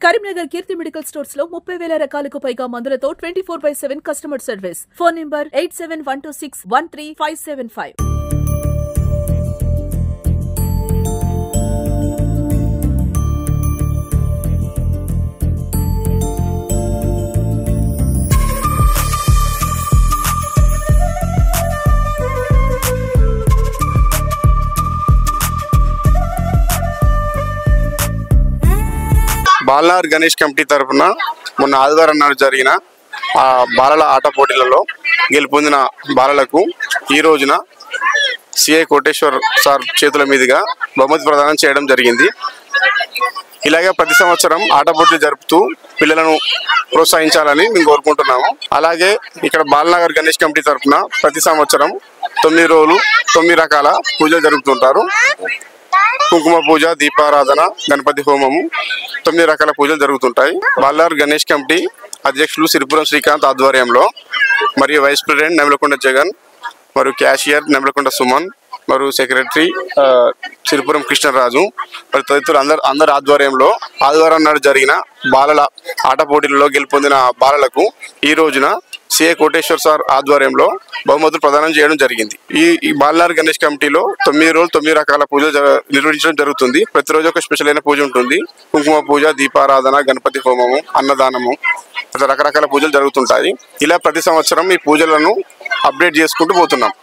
కరీంనగర్ కీర్తి medical stores లో 30,000 రకాలకు పైగా మందులతో 24/7 customer service. Phone number 8712613575. Balanagar Ganesh committee తరఫున మొన్న ఆదివారం నాడు జరిగిన బాలల ఆట పోటీలలో గెలుపొందిన బాలలకు ఈ రోజున సిఐ కోటేశ్వర్ సార్ చేతుల మీదుగా బహుమతి ప్రదానం చేయడం జరిగింది. ఇలాగే ప్రతి సంవత్సరం ఆట పోటీలు జరుపుతూ పిల్లలను ప్రోత్సహించాలని మేము కోరుకుంటున్నాము. అలాగే ఇక్కడ బాలనగర్ గణేష్ కమిటీ తరఫున ప్రతి సంవత్సరం 9 రోజులు 9 రకాల పూజలు జరుపుతుంటారు. కుంకుమ పూజ, దీపారాధన, గణపతి హోమము, 9 రకాల పూజలు జరుగుతుంటాయి. బాలనగర్ గణేష్ కమిటీ అధ్యక్షులు సిరిపురం శ్రీకాంత్ ఆధ్వర్యంలో మరియు వైస్ ప్రెసిడెంట్ నెమలకొండ జగన్ మరియు క్యాషియర్ నెమలకొండ సుమన్ మరియు సెక్రటరీ సిరిపురం కృష్ణరాజు మరియు తదితరులు అందరి ఆధ్వర్యంలో ఆదివారం నాడు జరిగిన బాలల ఆట పోటీలలో గెలుపొందిన బాలలకు ఈ రోజున సిఐ కోటేశ్వర్ సార్ ఆధ్వర్యంలో బహుమతులు ప్రదానం చేయడం జరిగింది. ఈ బాలనగర్ గణేష్ కమిటీలో 9 రోజులు 9 రకాల పూజలు నిర్వహించడం జరుగుతుంది. ప్రతిరోజు ఒక స్పెషల్ అయిన పూజ ఉంటుంది. కుంకుమ పూజ, దీపారాధన, గణపతి హోమము, అన్నదానము, రకరకాల పూజలు జరుగుతుంటాయి. ఇలా ప్రతి సంవత్సరం ఈ పూజలను అప్డేట్ చేసుకుంటూ పోతున్నాం.